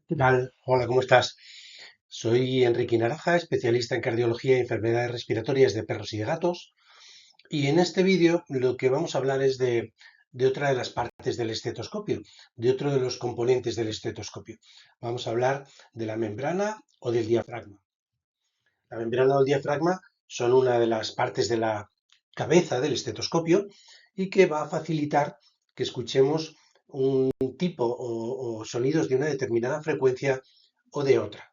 ¿Qué tal? Hola, ¿cómo estás? Soy Enrique Naraja, especialista en cardiología y enfermedades respiratorias de perros y de gatos. Y en este vídeo lo que vamos a hablar es de otra de las partes del estetoscopio, de otro de los componentes del estetoscopio. Vamos a hablar de la membrana o del diafragma. La membrana o el diafragma son una de las partes de la cabeza del estetoscopio y que va a facilitar que escuchemos un tipo o sonidos de una determinada frecuencia o de otra.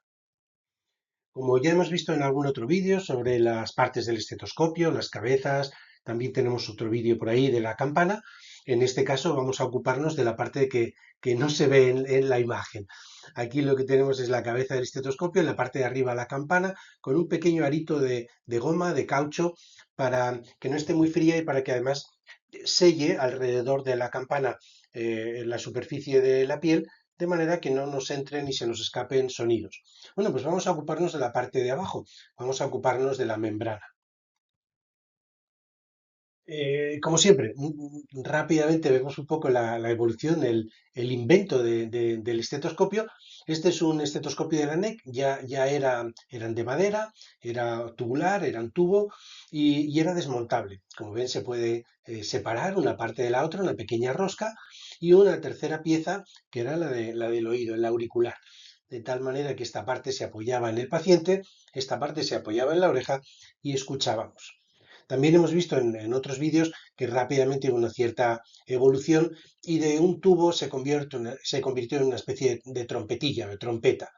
Como ya hemos visto en algún otro vídeo sobre las partes del estetoscopio, las cabezas, también tenemos otro vídeo por ahí de la campana. En este caso vamos a ocuparnos de la parte que no se ve en la imagen. Aquí lo que tenemos es la cabeza del estetoscopio, en la parte de arriba la campana, con un pequeño arito de goma, de caucho, para que no esté muy fría y para que además selle alrededor de la campana en la superficie de la piel, de manera que no nos entren ni se nos escapen sonidos. Bueno, pues vamos a ocuparnos de la parte de abajo, vamos a ocuparnos de la membrana. Como siempre, rápidamente vemos un poco la evolución, el invento del estetoscopio. Este es un estetoscopio de la NEC, ya eran de madera, era tubular, eran tubo y era desmontable. Como ven, se puede separar una parte de la otra, una pequeña rosca y una tercera pieza que era la del oído, el auricular. De tal manera que esta parte se apoyaba en el paciente, esta parte se apoyaba en la oreja y escuchábamos. También hemos visto en otros vídeos que rápidamente hubo una cierta evolución y de un tubo se convirtió en una especie de trompetilla, de trompeta.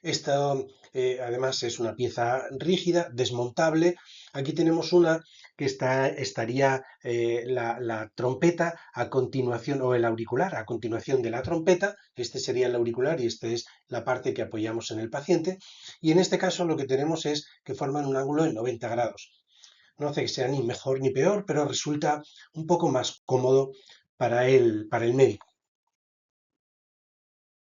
Esto además es una pieza rígida, desmontable. Aquí tenemos una que estaría la trompeta a continuación, o el auricular a continuación de la trompeta. Este sería el auricular y esta es la parte que apoyamos en el paciente. Y en este caso lo que tenemos es que forman un ángulo de 90 grados. No hace que sea ni mejor ni peor, pero resulta un poco más cómodo para el médico.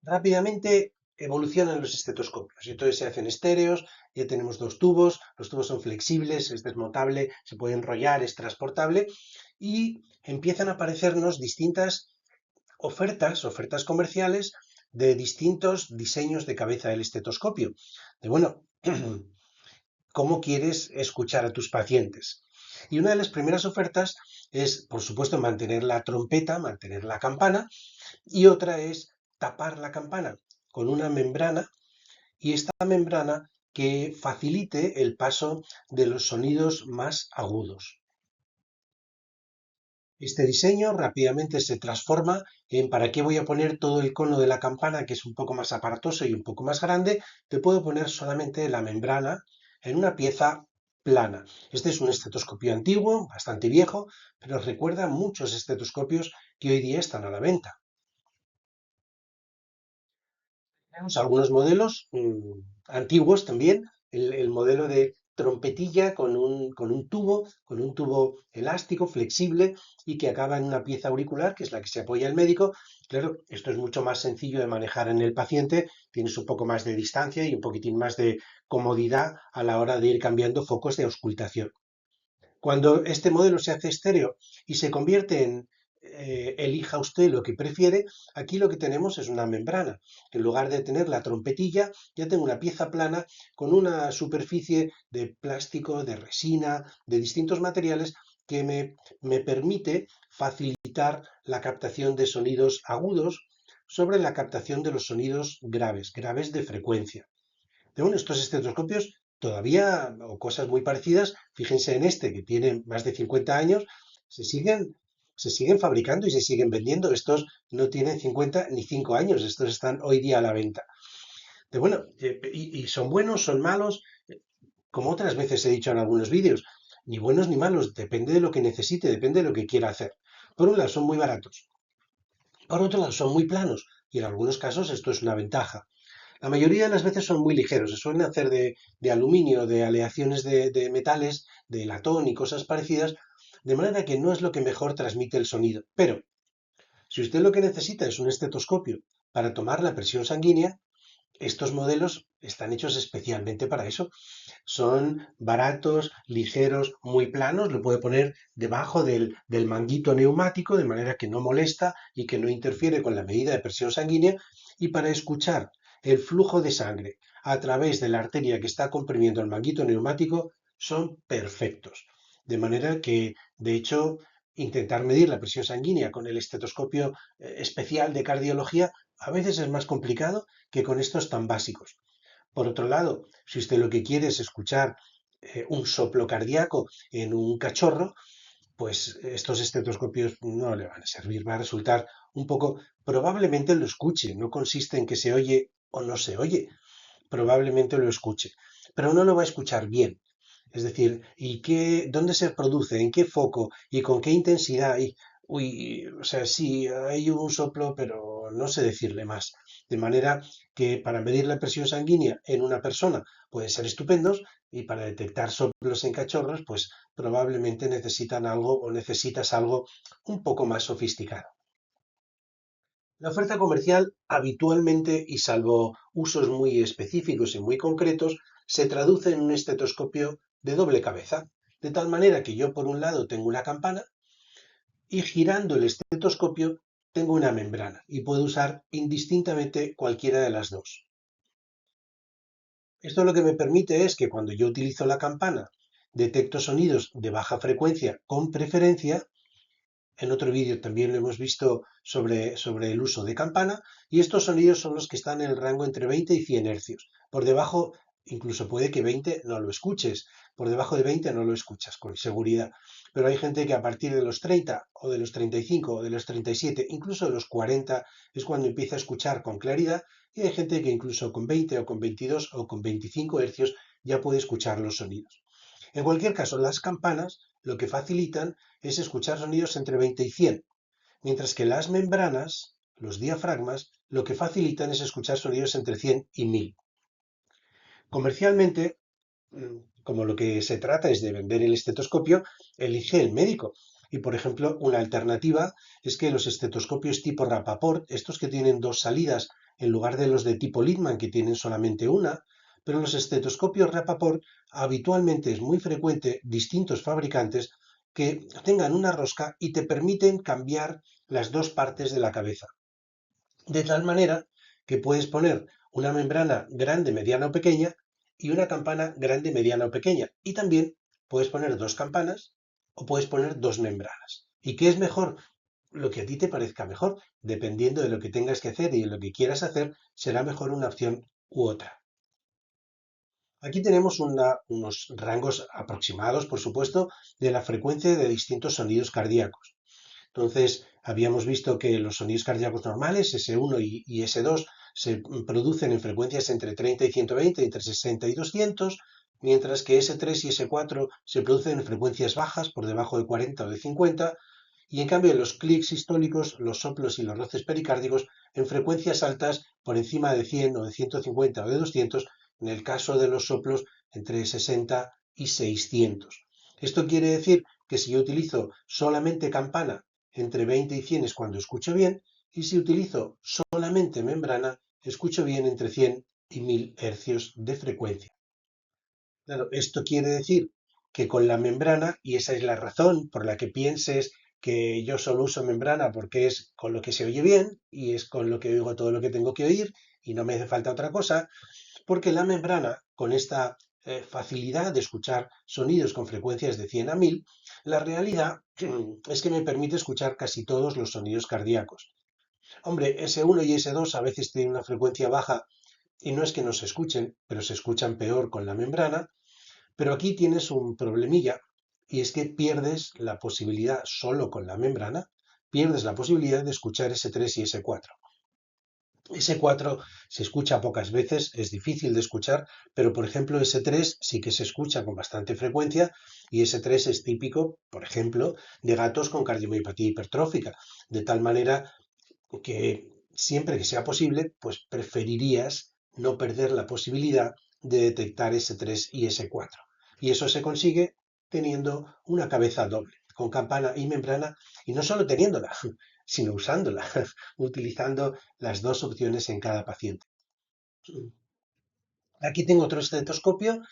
Rápidamente evolucionan los estetoscopios. Y entonces se hacen estéreos, ya tenemos dos tubos, los tubos son flexibles, es desmontable, se puede enrollar, es transportable y empiezan a aparecernos distintas ofertas comerciales de distintos diseños de cabeza del estetoscopio. De bueno, cómo quieres escuchar a tus pacientes. Y una de las primeras ofertas es, por supuesto, mantener la trompeta, mantener la campana, y otra es tapar la campana con una membrana y esta membrana que facilite el paso de los sonidos más agudos. Este diseño rápidamente se transforma en para qué voy a poner todo el cono de la campana, que es un poco más aparatoso y un poco más grande, te puedo poner solamente la membrana en una pieza plana. Este es un estetoscopio antiguo, bastante viejo, pero recuerda muchos estetoscopios que hoy día están a la venta. Tenemos algunos modelos antiguos también, el modelo de trompetilla con un tubo elástico, flexible y que acaba en una pieza auricular, que es la que se apoya el médico. Claro, esto es mucho más sencillo de manejar en el paciente, tienes un poco más de distancia y un poquitín más de comodidad a la hora de ir cambiando focos de auscultación. Cuando este modelo se hace estéreo y se convierte en elija usted lo que prefiere, aquí lo que tenemos es una membrana. En lugar de tener la trompetilla, ya tengo una pieza plana con una superficie de plástico, de resina, de distintos materiales que me permite facilitar la captación de sonidos agudos sobre la captación de los sonidos graves, graves de frecuencia. Pero bueno, estos estetoscopios todavía, o cosas muy parecidas, fíjense en este que tiene más de 50 años, se siguen, se siguen fabricando y se siguen vendiendo. Estos no tienen 50 ni 5 años, estos están hoy día a la venta. Pero bueno, y son buenos, son malos, como otras veces he dicho en algunos vídeos, ni buenos ni malos, depende de lo que necesite, depende de lo que quiera hacer. Por un lado, son muy baratos. Por otro lado, son muy planos y en algunos casos esto es una ventaja. La mayoría de las veces son muy ligeros, se suelen hacer de aluminio, de aleaciones de metales, de latón y cosas parecidas, de manera que no es lo que mejor transmite el sonido. Pero si usted lo que necesita es un estetoscopio para tomar la presión sanguínea, Estos modelos están hechos especialmente para eso. Son baratos, ligeros, muy planos. Lo puede poner debajo del manguito neumático de manera que no molesta y que no interfiere con la medida de presión sanguínea. Y para escuchar el flujo de sangre a través de la arteria que está comprimiendo el manguito neumático son perfectos. De manera que, de hecho, intentar medir la presión sanguínea con el estetoscopio especial de cardiología a veces es más complicado que con estos tan básicos. Por otro lado, si usted lo que quiere es escuchar un soplo cardíaco en un cachorro, pues estos estetoscopios no le van a servir, va a resultar un poco, probablemente lo escuche, no consiste en que se oye o no se oye, probablemente lo escuche, pero no lo va a escuchar bien. Es decir, dónde se produce, en qué foco y con qué intensidad? O sea, sí, hay un soplo, pero no sé decirle más. De manera que para medir la presión sanguínea en una persona pueden ser estupendos y para detectar soplos en cachorros, pues probablemente necesitan algo o necesitas algo un poco más sofisticado. La oferta comercial habitualmente, y salvo usos muy específicos y muy concretos, se traduce en un estetoscopio de doble cabeza, de tal manera que yo por un lado tengo una campana y girando el estetoscopio tengo una membrana y puedo usar indistintamente cualquiera de las dos. Esto lo que me permite es que cuando yo utilizo la campana detecto sonidos de baja frecuencia con preferencia. En otro vídeo también lo hemos visto sobre el uso de campana y estos sonidos son los que están en el rango entre 20 y 100 hercios. Por debajo, incluso puede que 20 no lo escuches, por debajo de 20 no lo escuchas con seguridad. Pero hay gente que a partir de los 30 o de los 35 o de los 37, incluso de los 40 es cuando empieza a escuchar con claridad y hay gente que incluso con 20 o con 22 o con 25 hercios ya puede escuchar los sonidos. En cualquier caso, las campanas lo que facilitan es escuchar sonidos entre 20 y 100, mientras que las membranas, los diafragmas, lo que facilitan es escuchar sonidos entre 100 y 1000. Comercialmente, como lo que se trata es de vender el estetoscopio, elige el médico. Y, por ejemplo, una alternativa es que los estetoscopios tipo Rapaport, estos que tienen dos salidas en lugar de los de tipo Littmann que tienen solamente una, pero los estetoscopios Rapaport habitualmente es muy frecuente distintos fabricantes que tengan una rosca y te permiten cambiar las dos partes de la cabeza. De tal manera que puedes poner una membrana grande, mediana o pequeña y una campana grande, mediana o pequeña. Y también puedes poner dos campanas o puedes poner dos membranas. ¿Y qué es mejor? Lo que a ti te parezca mejor. Dependiendo de lo que tengas que hacer y de lo que quieras hacer, será mejor una opción u otra. Aquí tenemos unos rangos aproximados, por supuesto, de la frecuencia de distintos sonidos cardíacos. Entonces, habíamos visto que los sonidos cardíacos normales, S1 y S2, se producen en frecuencias entre 30 y 120, entre 60 y 200, mientras que S3 y S4 se producen en frecuencias bajas, por debajo de 40 o de 50, y en cambio los clics sistólicos, los soplos y los roces pericárdicos, en frecuencias altas, por encima de 100 o de 150 o de 200, en el caso de los soplos entre 60 y 600. Esto quiere decir que si yo utilizo solamente campana entre 20 y 100 es cuando escucho bien, y si utilizo solamente membrana, escucho bien entre 100 y 1000 hercios de frecuencia. Claro, esto quiere decir que con la membrana, y esa es la razón por la que pienses que yo solo uso membrana porque es con lo que se oye bien y es con lo que oigo todo lo que tengo que oír y no me hace falta otra cosa, porque la membrana, con esta facilidad de escuchar sonidos con frecuencias de 100 a 1000, la realidad es que me permite escuchar casi todos los sonidos cardíacos. Hombre, S1 y S2 a veces tienen una frecuencia baja y no es que no se escuchen, pero se escuchan peor con la membrana, pero aquí tienes un problemilla y es que pierdes la posibilidad, solo con la membrana, pierdes la posibilidad de escuchar S3 y S4. S4 se escucha pocas veces, es difícil de escuchar, pero por ejemplo S3 sí que se escucha con bastante frecuencia y S3 es típico, por ejemplo, de gatos con cardiomiopatía hipertrófica, de tal manera que siempre que sea posible, pues preferirías no perder la posibilidad de detectar S3 y S4. Y eso se consigue teniendo una cabeza doble, con campana y membrana, y no solo teniéndola, sino usándola, utilizando las dos opciones en cada paciente. Aquí tengo otro estetoscopio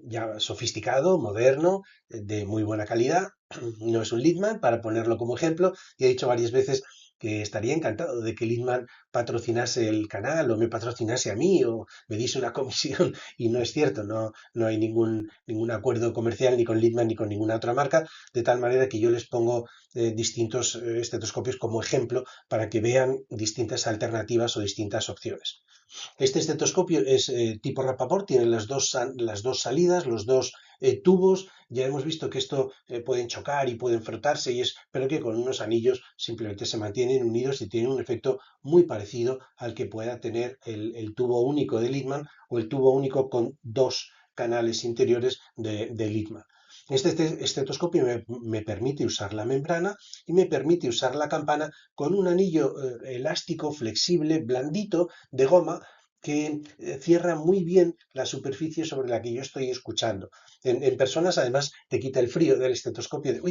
ya sofisticado, moderno, de muy buena calidad. No es un Littmann, para ponerlo como ejemplo, y he dicho varias veces que estaría encantado de que Littmann patrocinase el canal o me patrocinase a mí o me diese una comisión y no es cierto, no hay ningún acuerdo comercial ni con Littmann ni con ninguna otra marca, de tal manera que yo les pongo distintos estetoscopios como ejemplo para que vean distintas alternativas o distintas opciones. Este estetoscopio es tipo Rapaport, tiene las dos salidas, los dos tubos. Ya hemos visto que esto pueden chocar y pueden frotarse, pero que con unos anillos simplemente se mantienen unidos y tienen un efecto muy parecido al que pueda tener el tubo único de Littmann o el tubo único con dos canales interiores de Littmann. Este estetoscopio me permite usar la membrana y me permite usar la campana con un anillo elástico, flexible, blandito, de goma, que cierra muy bien la superficie sobre la que yo estoy escuchando. En personas, además, te quita el frío del estetoscopio,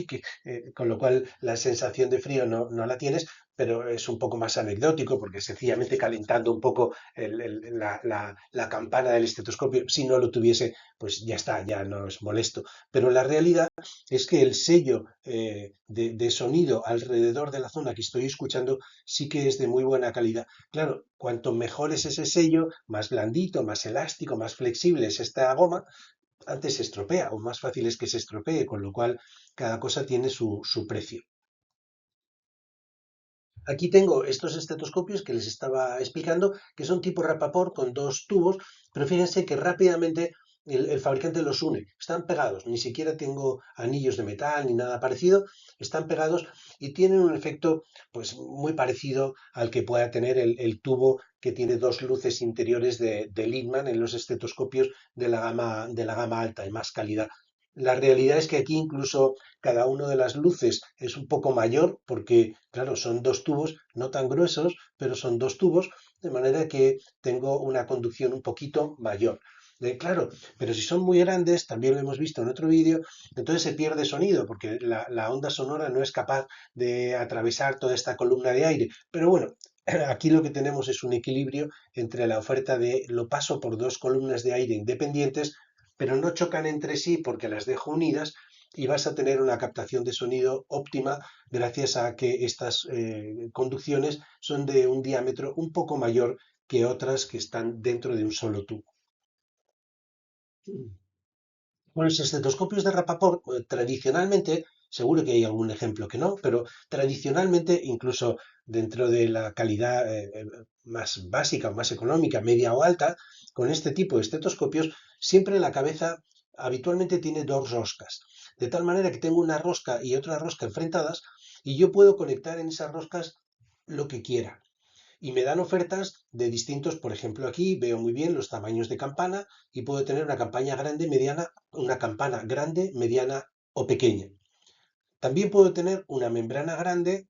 con lo cual la sensación de frío no la tienes, pero es un poco más anecdótico porque sencillamente calentando un poco la campana del estetoscopio, si no lo tuviese, pues ya está, ya no es molesto. Pero la realidad es que el sello de sonido alrededor de la zona que estoy escuchando sí que es de muy buena calidad. Claro, cuanto mejor es ese sello, más blandito, más elástico, más flexible es esta goma, antes se estropea o más fácil es que se estropee, con lo cual cada cosa tiene su precio. Aquí tengo estos estetoscopios que les estaba explicando, que son tipo Rapaport con dos tubos, pero fíjense que rápidamente el fabricante los une, están pegados, ni siquiera tengo anillos de metal ni nada parecido, están pegados y tienen un efecto pues muy parecido al que pueda tener el tubo que tiene dos luces interiores de Littmann en los estetoscopios de la gama alta y más calidad. La realidad es que aquí incluso cada una de las luces es un poco mayor porque, claro, son dos tubos no tan gruesos, pero son dos tubos, de manera que tengo una conducción un poquito mayor. Claro, pero si son muy grandes, también lo hemos visto en otro vídeo, entonces se pierde sonido porque la onda sonora no es capaz de atravesar toda esta columna de aire. Pero bueno, aquí lo que tenemos es un equilibrio entre la oferta de lo paso por dos columnas de aire independientes, pero no chocan entre sí porque las dejo unidas y vas a tener una captación de sonido óptima gracias a que estas conducciones son de un diámetro un poco mayor que otras que están dentro de un solo tubo. Con los estetoscopios de Rapaport, tradicionalmente, seguro que hay algún ejemplo que no, pero tradicionalmente, incluso dentro de la calidad más básica o más económica, media o alta, con este tipo de estetoscopios, siempre la cabeza habitualmente tiene dos roscas, de tal manera que tengo una rosca y otra rosca enfrentadas y yo puedo conectar en esas roscas lo que quiera y me dan ofertas de distintos, por ejemplo, aquí veo muy bien los tamaños de campana y puedo tener una campaña grande, mediana, una campana grande, mediana o pequeña. También puedo tener una membrana grande.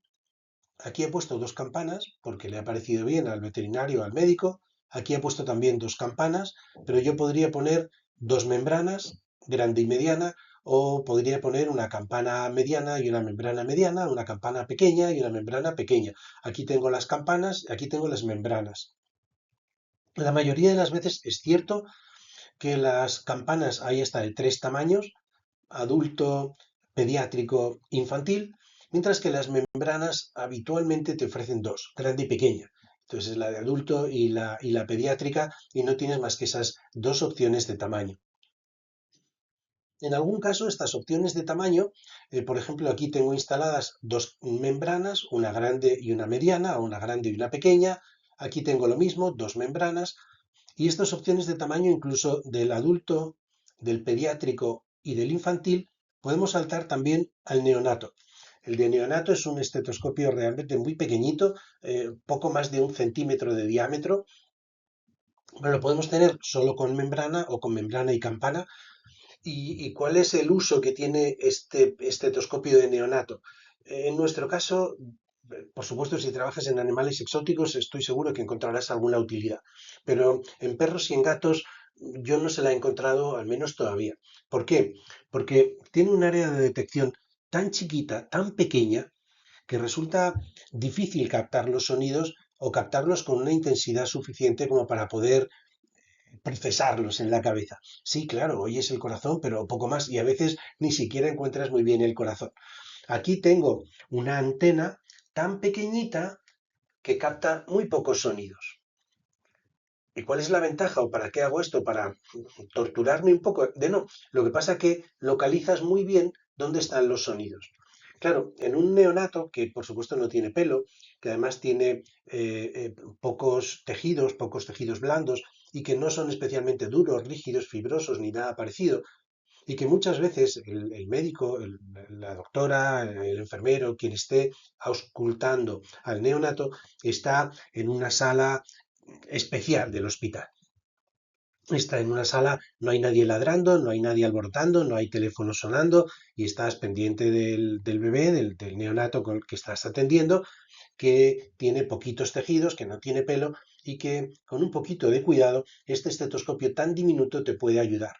Aquí he puesto dos campanas porque le ha parecido bien al veterinario o al médico. Aquí he puesto también dos campanas, pero yo podría poner dos membranas, grande y mediana, o podría poner una campana mediana y una membrana mediana, una campana pequeña y una membrana pequeña. Aquí tengo las campanas, aquí tengo las membranas. La mayoría de las veces es cierto que las campanas hay hasta de tres tamaños, adulto, pediátrico, infantil, mientras que las membranas habitualmente te ofrecen dos, grande y pequeña. Entonces es la de adulto y la pediátrica y no tienes más que esas dos opciones de tamaño. En algún caso, estas opciones de tamaño, por ejemplo, aquí tengo instaladas dos membranas, una grande y una mediana, o una grande y una pequeña. Aquí tengo lo mismo, dos membranas. Y estas opciones de tamaño, incluso del adulto, del pediátrico y del infantil, podemos saltar también al neonato. El de neonato es un estetoscopio realmente muy pequeñito, poco más de 1 centímetro de diámetro, pero lo podemos tener solo con membrana o con membrana y campana. ¿Y cuál es el uso que tiene este estetoscopio de neonato? En nuestro caso, por supuesto, si trabajas en animales exóticos, estoy seguro que encontrarás alguna utilidad. Pero en perros y en gatos yo no se la he encontrado, al menos todavía. ¿Por qué? Porque tiene un área de detección tan chiquita, tan pequeña, que resulta difícil captar los sonidos o captarlos con una intensidad suficiente como para poder procesarlos en la cabeza. Sí, claro, oyes el corazón, pero poco más y a veces ni siquiera encuentras muy bien el corazón. Aquí tengo una antena tan pequeñita que capta muy pocos sonidos. ¿Y cuál es la ventaja o para qué hago esto? Para torturarme un poco. De no, lo que pasa es que localizas muy bien dónde están los sonidos. Claro, en un neonato que por supuesto no tiene pelo, que además tiene pocos tejidos blandos y que no son especialmente duros, rígidos, fibrosos ni nada parecido, y que muchas veces el médico, la doctora, el enfermero, quien esté auscultando al neonato, está en una sala especial del hospital. Está en una sala, no hay nadie ladrando, no hay nadie alborotando, no hay teléfono sonando y estás pendiente del bebé, del neonato con el que estás atendiendo, que tiene poquitos tejidos, que no tiene pelo y que con un poquito de cuidado este estetoscopio tan diminuto te puede ayudar.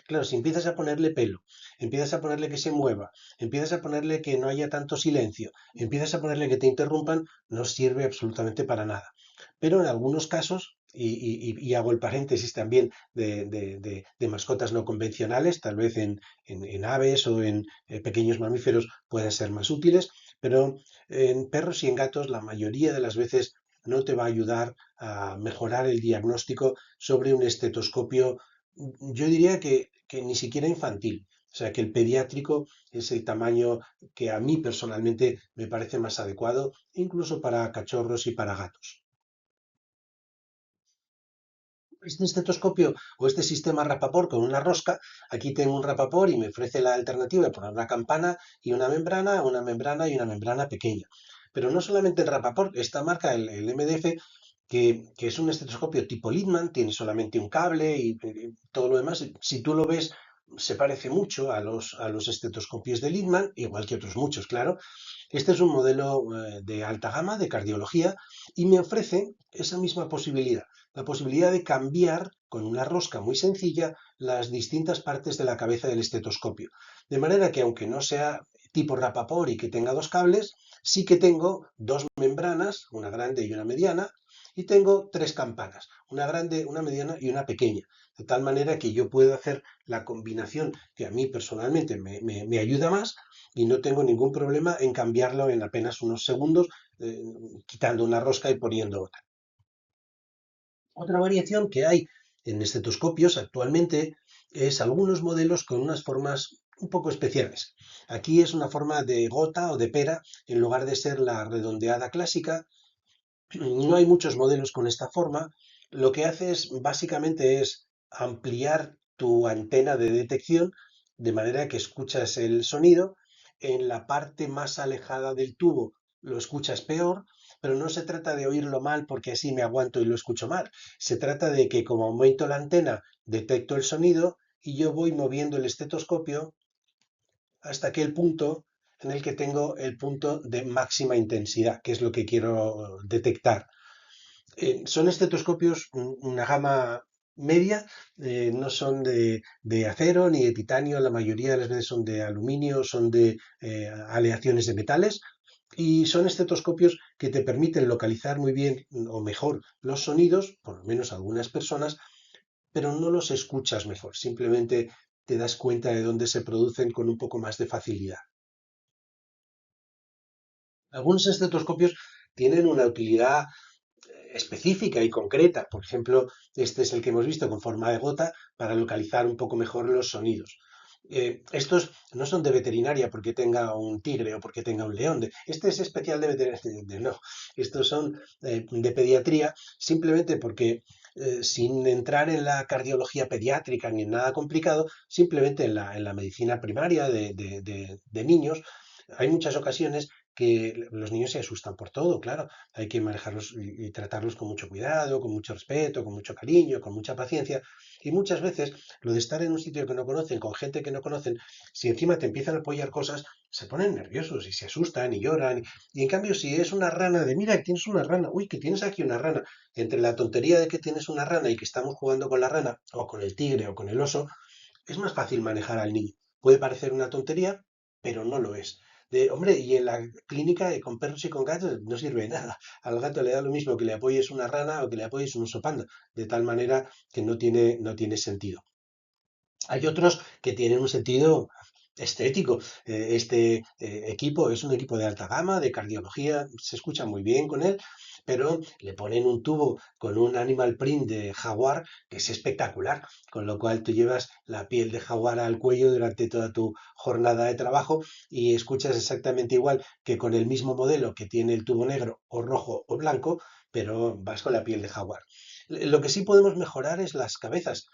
Claro, si empiezas a ponerle pelo, empiezas a ponerle que se mueva, empiezas a ponerle que no haya tanto silencio, empiezas a ponerle que te interrumpan, no sirve absolutamente para nada. Pero en algunos casos, y hago el paréntesis también de mascotas no convencionales, tal vez en aves o en pequeños mamíferos pueden ser más útiles, pero en perros y en gatos la mayoría de las veces no te va a ayudar a mejorar el diagnóstico sobre un estetoscopio, yo diría que ni siquiera infantil. O sea, que el pediátrico es el tamaño que a mí personalmente me parece más adecuado, incluso para cachorros y para gatos. Este estetoscopio o este sistema Rapaport con una rosca, aquí tengo un Rapaport y me ofrece la alternativa de poner una campana y una membrana y una membrana pequeña. Pero no solamente el Rapaport, esta marca, el MDF, que es un estetoscopio tipo Littmann, tiene solamente un cable y todo lo demás. Si tú lo ves, se parece mucho a los estetoscopios de Littmann, igual que otros muchos, claro. Este es un modelo de alta gama de cardiología y me ofrece esa misma posibilidad, la posibilidad de cambiar con una rosca muy sencilla las distintas partes de la cabeza del estetoscopio. De manera que aunque no sea tipo Rapaport y que tenga dos cables, sí que tengo dos membranas, una grande y una mediana, y tengo tres campanas, una grande, una mediana y una pequeña. De tal manera que yo puedo hacer la combinación que a mí personalmente me ayuda más y no tengo ningún problema en cambiarlo en apenas unos segundos, eh, quitando una rosca y poniendo otra. Otra variación que hay en estetoscopios actualmente es algunos modelos con unas formas un poco especiales. Aquí es una forma de gota o de pera en lugar de ser la redondeada clásica. No hay muchos modelos con esta forma. Lo que haces básicamente es ampliar tu antena de detección de manera que escuchas el sonido. En la parte más alejada del tubo lo escuchas peor, pero no se trata de oírlo mal porque así me aguanto y lo escucho mal. Se trata de que como aumento la antena, detecto el sonido y yo voy moviendo el estetoscopio hasta aquel punto en el que tengo el punto de máxima intensidad, que es lo que quiero detectar. Son estetoscopios, una gama media, no son de acero ni de titanio, la mayoría de las veces son de aluminio, son de aleaciones de metales y son estetoscopios que te permiten localizar muy bien o mejor los sonidos, por lo menos algunas personas, pero no los escuchas mejor, simplemente te das cuenta de dónde se producen con un poco más de facilidad. Algunos estetoscopios tienen una utilidad específica y concreta. Por ejemplo, este es el que hemos visto con forma de gota para localizar un poco mejor los sonidos. Estos no son de veterinaria porque tenga un tigre o porque tenga un león. Este es especial de veterinaria. No, estos son de pediatría simplemente porque sin entrar en la cardiología pediátrica ni en nada complicado, simplemente en la medicina primaria de niños, hay muchas ocasiones que los niños se asustan por todo, claro. Hay que manejarlos y tratarlos con mucho cuidado, con mucho respeto, con mucho cariño, con mucha paciencia. Y muchas veces lo de estar en un sitio que no conocen, con gente que no conocen, si encima te empiezan a apoyar cosas, se ponen nerviosos y se asustan y lloran. Y en cambio, si es una rana de, mira, que tienes una rana, uy, que tienes aquí una rana, entre la tontería de que tienes una rana y que estamos jugando con la rana, o con el tigre o con el oso, es más fácil manejar al niño. Puede parecer una tontería, pero no lo es. Hombre, y en la clínica con perros y con gatos no sirve de nada. Al gato le da lo mismo que le apoyes una rana o que le apoyes un oso panda, de tal manera que no tiene sentido. Hay otros que tienen un sentido estético. Este equipo es un equipo de alta gama, de cardiología, se escucha muy bien con él, pero le ponen un tubo con un animal print de jaguar que es espectacular, con lo cual tú llevas la piel de jaguar al cuello durante toda tu jornada de trabajo y escuchas exactamente igual que con el mismo modelo que tiene el tubo negro o rojo o blanco, pero vas con la piel de jaguar. Lo que sí podemos mejorar es las cabezas.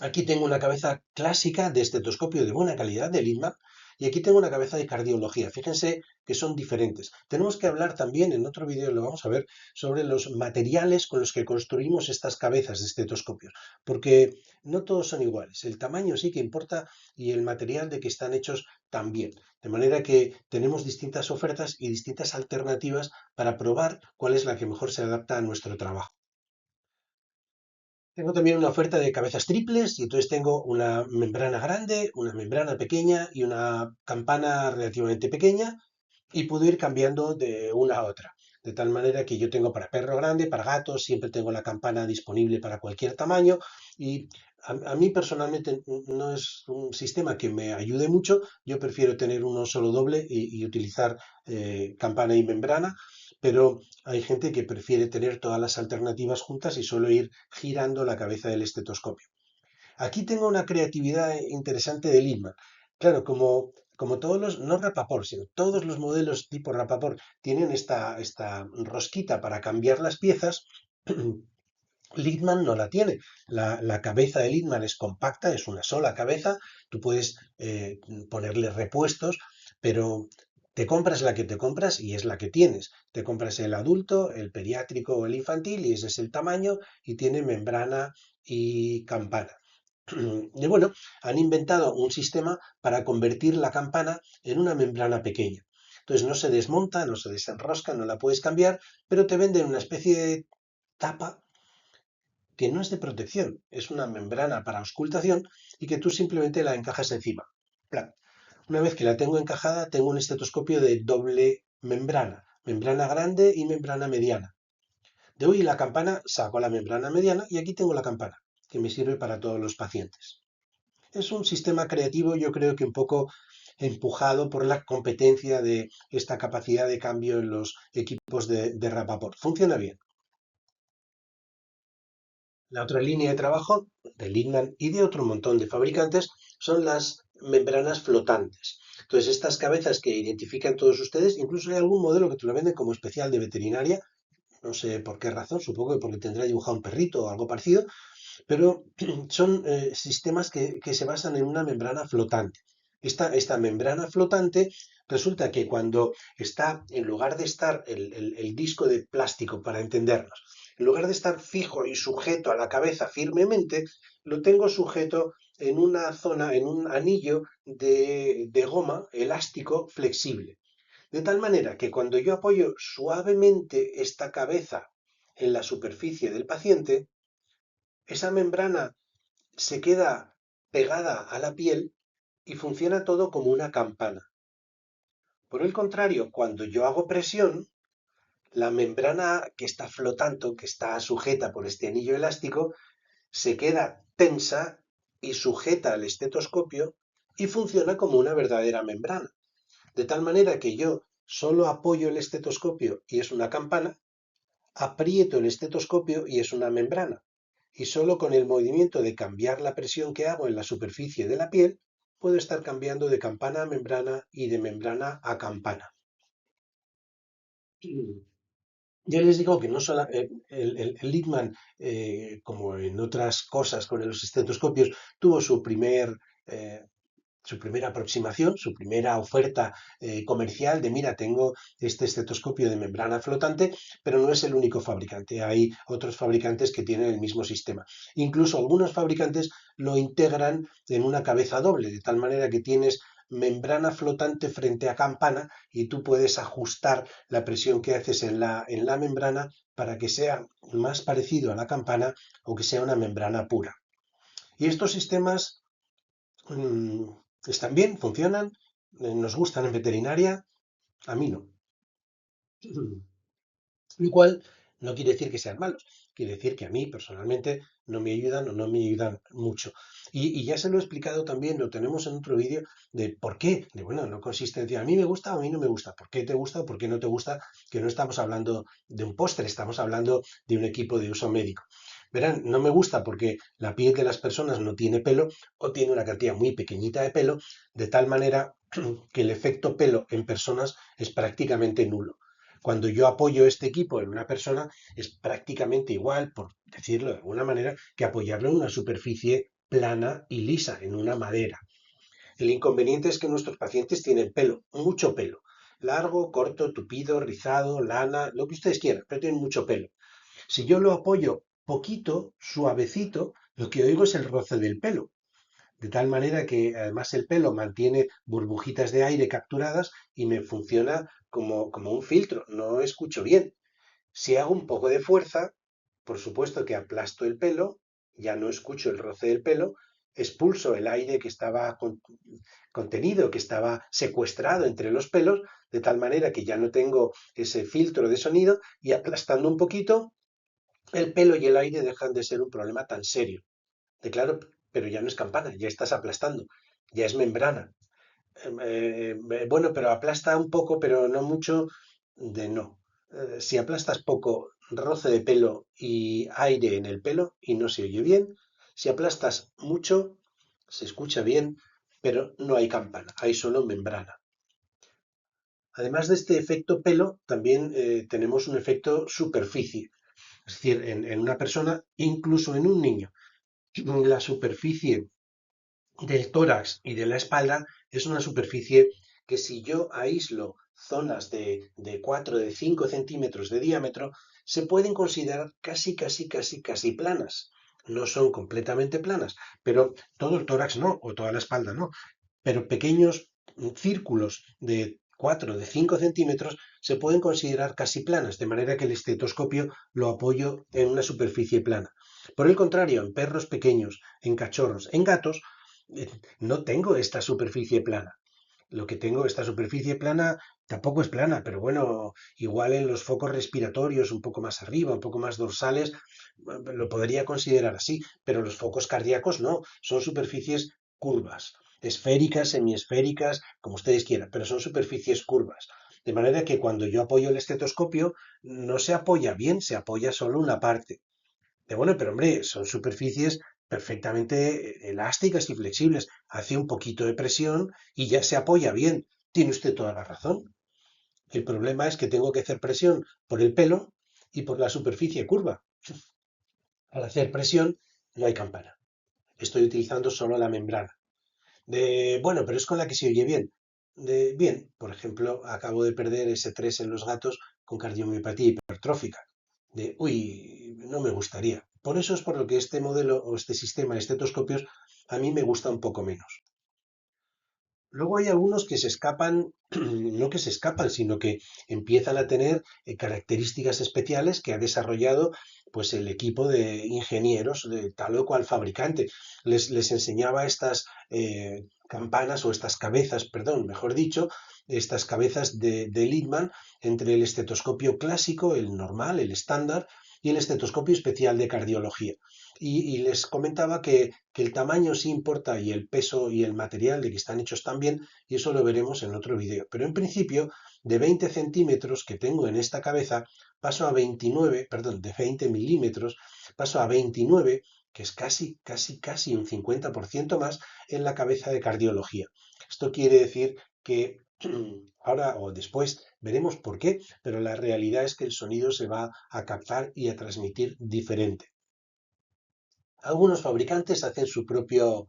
Aquí tengo una cabeza clásica de estetoscopio de buena calidad, de Littmann, y aquí tengo una cabeza de cardiología. Fíjense que son diferentes. Tenemos que hablar también, en otro vídeo lo vamos a ver, sobre los materiales con los que construimos estas cabezas de estetoscopios, porque no todos son iguales. El tamaño sí que importa y el material de que están hechos también. De manera que tenemos distintas ofertas y distintas alternativas para probar cuál es la que mejor se adapta a nuestro trabajo. Tengo también una oferta de cabezas triples y entonces tengo una membrana grande, una membrana pequeña y una campana relativamente pequeña y puedo ir cambiando de una a otra. De tal manera que yo tengo para perro grande, para gatos, siempre tengo la campana disponible para cualquier tamaño y a mí personalmente no es un sistema que me ayude mucho. Yo prefiero tener uno solo doble y utilizar campana y membrana, pero hay gente que prefiere tener todas las alternativas juntas y solo ir girando la cabeza del estetoscopio. Aquí tengo una creatividad interesante de Littmann. Claro, como todos los, no Rapaport, sino todos los modelos tipo Rapaport tienen esta rosquita para cambiar las piezas, Littmann no la tiene. La cabeza de Littmann es compacta, es una sola cabeza. Tú puedes ponerle repuestos, pero te compras la que te compras y es la que tienes. Te compras el adulto, el pediátrico o el infantil y ese es el tamaño y tiene membrana y campana. Y bueno, han inventado un sistema para convertir la campana en una membrana pequeña. Entonces no se desmonta, no se desenrosca, no la puedes cambiar, pero te venden una especie de tapa que no es de protección, es una membrana para auscultación y que tú simplemente la encajas encima. Plan. Una vez que la tengo encajada, tengo un estetoscopio de doble membrana, membrana grande y membrana mediana. De hoy la campana saco la membrana mediana y aquí tengo la campana, que me sirve para todos los pacientes. Es un sistema creativo, yo creo que un poco empujado por la competencia de esta capacidad de cambio en los equipos de Rapaport. Funciona bien. La otra línea de trabajo de Littmann y de otro montón de fabricantes son las membranas flotantes. Entonces, estas cabezas que identifican todos ustedes, incluso hay algún modelo que te lo venden como especial de veterinaria, no sé por qué razón, supongo que porque tendrá dibujado un perrito o algo parecido, pero son sistemas que se basan en una membrana flotante. Esta membrana flotante resulta que cuando está, en lugar de estar el disco de plástico, para entendernos, en lugar de estar fijo y sujeto a la cabeza firmemente, lo tengo sujeto en una zona, en un anillo de goma elástico flexible. De tal manera que cuando yo apoyo suavemente esta cabeza en la superficie del paciente, esa membrana se queda pegada a la piel y funciona todo como una campana. Por el contrario, cuando yo hago presión, la membrana que está flotando, que está sujeta por este anillo elástico, se queda tensa y sujeta al estetoscopio y funciona como una verdadera membrana. De tal manera que yo solo apoyo el estetoscopio y es una campana, aprieto el estetoscopio y es una membrana. Y solo con el movimiento de cambiar la presión que hago en la superficie de la piel, puedo estar cambiando de campana a membrana y de membrana a campana. Ya les digo que no solo el Littmann, como en otras cosas con los estetoscopios, tuvo su primera aproximación, su primera oferta comercial de, mira, tengo este estetoscopio de membrana flotante, pero no es el único fabricante. Hay otros fabricantes que tienen el mismo sistema. Incluso algunos fabricantes lo integran en una cabeza doble, de tal manera que tienes membrana flotante frente a campana y tú puedes ajustar la presión que haces en la membrana para que sea más parecido a la campana o que sea una membrana pura. Y estos sistemas están bien, funcionan, nos gustan en veterinaria, a mí no. Lo cual no quiere decir que sean malos, quiere decir que a mí personalmente no me ayudan o no me ayudan mucho. Y ya se lo he explicado también, lo tenemos en otro vídeo, de por qué. De bueno, no consiste en decir a mí me gusta o a mí no me gusta, por qué te gusta o por qué no te gusta, que no estamos hablando de un postre, estamos hablando de un equipo de uso médico. Verán, no me gusta porque la piel de las personas no tiene pelo o tiene una cantidad muy pequeñita de pelo, de tal manera que el efecto pelo en personas es prácticamente nulo. Cuando yo apoyo este equipo en una persona, es prácticamente igual, por decirlo de alguna manera, que apoyarlo en una superficie plana y lisa, en una madera. El inconveniente es que nuestros pacientes tienen pelo, mucho pelo. Largo, corto, tupido, rizado, lana, lo que ustedes quieran, pero tienen mucho pelo. Si yo lo apoyo poquito, suavecito, lo que oigo es el roce del pelo. De tal manera que además el pelo mantiene burbujitas de aire capturadas y me funciona como un filtro. No escucho bien. Si hago un poco de fuerza, por supuesto que aplasto el pelo, ya no escucho el roce del pelo, expulso el aire que estaba contenido, que estaba secuestrado entre los pelos, de tal manera que ya no tengo ese filtro de sonido y aplastando un poquito, el pelo y el aire dejan de ser un problema tan serio. De claro, pero ya no es campana, ya estás aplastando, ya es membrana. Bueno, pero aplasta un poco, pero no mucho, de no. Si aplastas poco, roce de pelo y aire en el pelo y no se oye bien. Si aplastas mucho, se escucha bien, pero no hay campana, hay solo membrana. Además de este efecto pelo, también tenemos un efecto superficie. Es decir, en una persona, incluso en un niño, la superficie del tórax y de la espalda es una superficie que si yo aíslo zonas de 4 de 5 centímetros de diámetro, se pueden considerar casi planas. No son completamente planas, pero todo el tórax no, o toda la espalda no, pero pequeños círculos de 4 de 5 centímetros se pueden considerar casi planas, de manera que el estetoscopio lo apoyo en una superficie plana. Por el contrario, en perros pequeños, en cachorros, en gatos, eh, no tengo esta superficie plana. Lo que tengo, esta superficie plana, tampoco es plana, pero bueno, igual en los focos respiratorios, un poco más arriba, un poco más dorsales, lo podría considerar así, pero los focos cardíacos no, son superficies curvas, esféricas, semiesféricas, como ustedes quieran, pero son superficies curvas. De manera que cuando yo apoyo el estetoscopio, no se apoya bien, se apoya solo una parte. De bueno, pero hombre, son superficies perfectamente elásticas y flexibles. Hace un poquito de presión y ya se apoya bien. Tiene usted toda la razón. El problema es que tengo que hacer presión por el pelo y por la superficie curva. Al hacer presión no hay campana. Estoy utilizando solo la membrana. Bueno, pero es con la que se oye bien. Bien, por ejemplo, acabo de perder ese 3 en los gatos con cardiomiopatía hipertrófica. No me gustaría. Por eso es por lo que este modelo o este sistema de estetoscopios a mí me gusta un poco menos. Luego hay algunos que se escapan, no que se escapan, sino que empiezan a tener características especiales que ha desarrollado pues el equipo de ingenieros de tal o cual fabricante. Les enseñaba estas campanas o estas cabezas, perdón, mejor dicho, estas cabezas de Littmann entre el estetoscopio clásico, el normal, el estándar, y el estetoscopio especial de cardiología. Y les comentaba que el tamaño sí importa y el peso y el material de que están hechos también, y eso lo veremos en otro vídeo. Pero en principio, de 20 centímetros que tengo en esta cabeza, paso a 29, perdón, de 20 milímetros, paso a 29, que es casi un 50% más en la cabeza de cardiología. Esto quiere decir que ahora o después veremos por qué, pero la realidad es que el sonido se va a captar y a transmitir diferente. Algunos fabricantes hacen su propio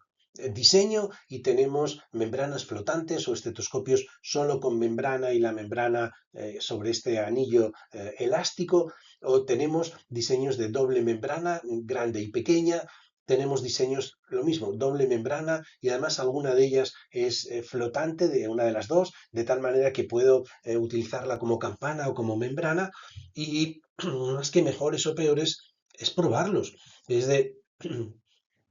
diseño y tenemos membranas flotantes o estetoscopios solo con membrana y la membrana sobre este anillo elástico, o tenemos diseños de doble membrana, grande y pequeña. Tenemos diseños, lo mismo, doble membrana y además alguna de ellas es flotante de una de las dos, de tal manera que puedo utilizarla como campana o como membrana y más que mejores o peores es probarlos. Es de,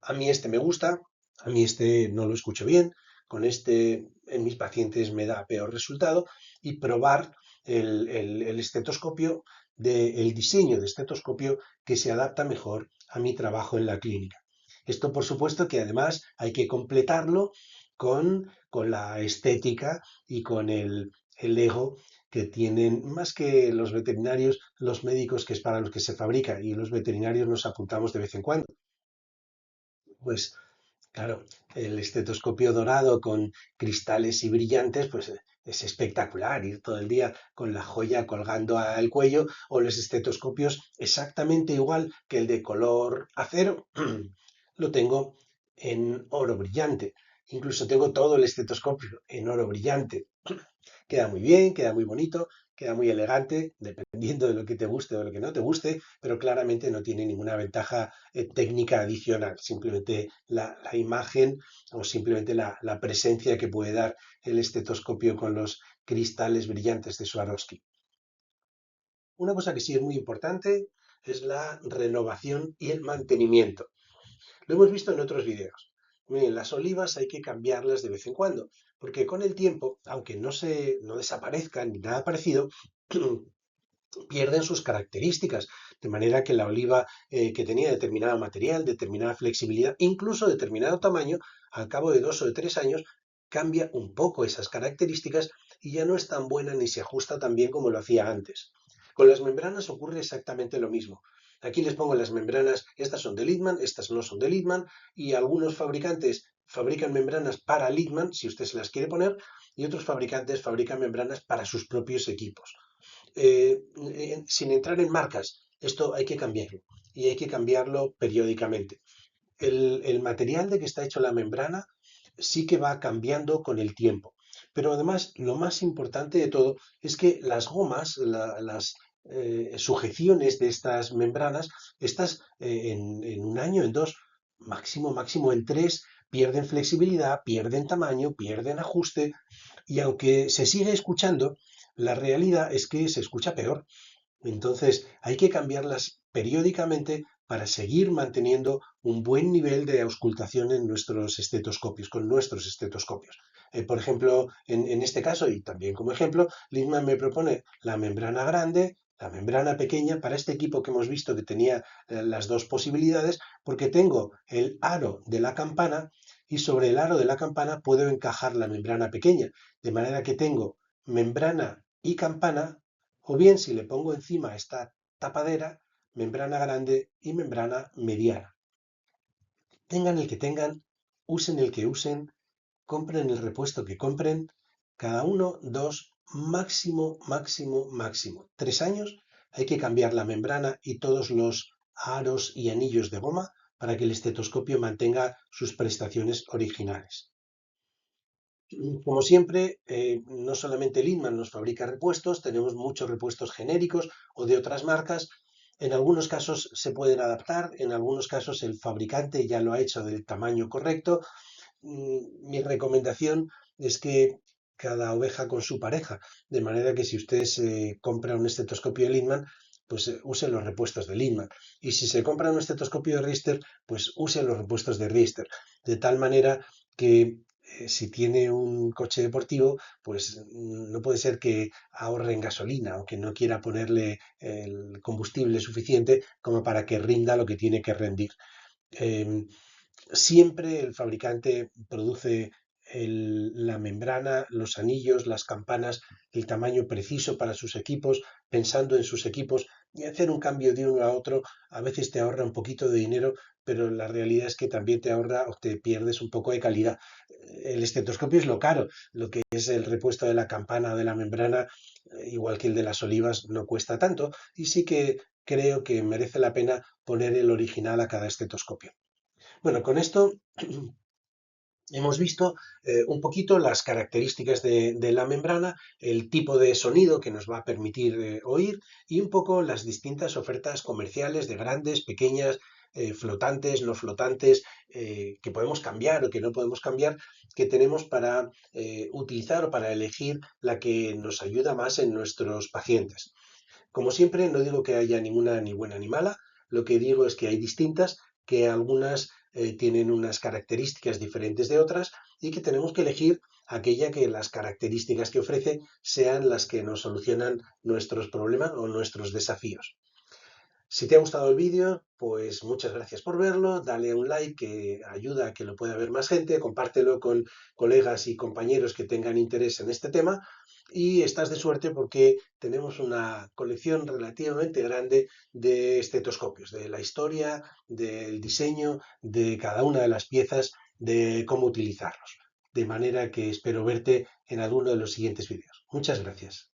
a mí este me gusta, a mí este no lo escucho bien, con este en mis pacientes me da peor resultado, y probar el estetoscopio, el diseño de estetoscopio que se adapta mejor a mi trabajo en la clínica. Esto, por supuesto, que además hay que completarlo con la estética y con el ego que tienen más que los veterinarios, los médicos, que es para los que se fabrica, y los veterinarios nos apuntamos de vez en cuando. Pues claro, el estetoscopio dorado con cristales y brillantes, pues es espectacular ir todo el día con la joya colgando al cuello, o los estetoscopios exactamente igual que el de color acero, lo tengo en oro brillante. Incluso tengo todo el estetoscopio en oro brillante. Queda muy bien, queda muy bonito, queda muy elegante, dependiendo de lo que te guste o de lo que no te guste, pero claramente no tiene ninguna ventaja técnica adicional, simplemente la imagen o simplemente la presencia que puede dar el estetoscopio con los cristales brillantes de Swarovski. Una cosa que sí es muy importante es la renovación y el mantenimiento. Lo hemos visto en otros vídeos. Miren, las olivas hay que cambiarlas de vez en cuando, porque con el tiempo, aunque no desaparezcan ni nada parecido, pierden sus características, de manera que la oliva que tenía determinado material, determinada flexibilidad, incluso determinado tamaño, al cabo de 2 o 3 años, cambia un poco esas características y ya no es tan buena ni se ajusta tan bien como lo hacía antes. Con las membranas ocurre exactamente lo mismo. Aquí les pongo las membranas, estas son de Littmann, estas no son de Littmann, y algunos fabricantes fabrican membranas para Littmann, si usted se las quiere poner, y otros fabricantes fabrican membranas para sus propios equipos. Sin entrar en marcas, esto hay que cambiarlo, y hay que cambiarlo periódicamente. El material de que está hecho la membrana sí que va cambiando con el tiempo, pero además lo más importante de todo es que las gomas, las sujeciones de estas membranas, estas en un año, en dos, máximo en tres, pierden flexibilidad, pierden tamaño, pierden ajuste, y aunque se sigue escuchando, la realidad es que se escucha peor. Entonces, hay que cambiarlas periódicamente para seguir manteniendo un buen nivel de auscultación en nuestros estetoscopios, con nuestros estetoscopios. Por ejemplo, en este caso, y también como ejemplo, Littmann me propone la membrana grande, la membrana pequeña, para este equipo que hemos visto que tenía las dos posibilidades, porque tengo el aro de la campana, y sobre el aro de la campana puedo encajar la membrana pequeña, de manera que tengo membrana y campana, o bien si le pongo encima esta tapadera, membrana grande y membrana mediana. Tengan el que tengan, usen el que usen, compren el repuesto que compren, cada uno, 2, máximo 3 años, hay que cambiar la membrana y todos los aros y anillos de goma para que el estetoscopio mantenga sus prestaciones originales. Como siempre, no solamente Littmann nos fabrica repuestos, tenemos muchos repuestos genéricos o de otras marcas. En algunos casos se pueden adaptar, en algunos casos el fabricante ya lo ha hecho del tamaño correcto. Mi recomendación es que cada oveja con su pareja, de manera que si usted se compra un estetoscopio de Littmann, pues use los repuestos de Littmann. Y si se compra un estetoscopio de Richter, pues use los repuestos de Richter. De tal manera que si tiene un coche deportivo, pues no puede ser que ahorre en gasolina o que no quiera ponerle el combustible suficiente como para que rinda lo que tiene que rendir. Em, Siempre el fabricante produce la membrana, los anillos, las campanas, el tamaño preciso para sus equipos, pensando en sus equipos, y hacer un cambio de uno a otro a veces te ahorra un poquito de dinero, pero la realidad es que también te ahorra o te pierdes un poco de calidad. El estetoscopio es lo caro, lo que es el repuesto de la campana o de la membrana, igual que el de las olivas, no cuesta tanto, y sí que creo que merece la pena poner el original a cada estetoscopio. Bueno, con esto hemos visto un poquito las características de la membrana, el tipo de sonido que nos va a permitir oír, y un poco las distintas ofertas comerciales de grandes, pequeñas, flotantes, no flotantes, que podemos cambiar o que no podemos cambiar, que tenemos para utilizar o para elegir la que nos ayuda más en nuestros pacientes. Como siempre, no digo que haya ninguna ni buena ni mala, lo que digo es que hay distintas, que algunas tienen unas características diferentes de otras y que tenemos que elegir aquella que las características que ofrece sean las que nos solucionan nuestros problemas o nuestros desafíos. Si te ha gustado el vídeo, pues muchas gracias por verlo, dale un like que ayuda a que lo pueda ver más gente, compártelo con colegas y compañeros que tengan interés en este tema y estás de suerte porque tenemos una colección relativamente grande de estetoscopios, de la historia, del diseño, de cada una de las piezas, de cómo utilizarlos. De manera que espero verte en alguno de los siguientes vídeos. Muchas gracias.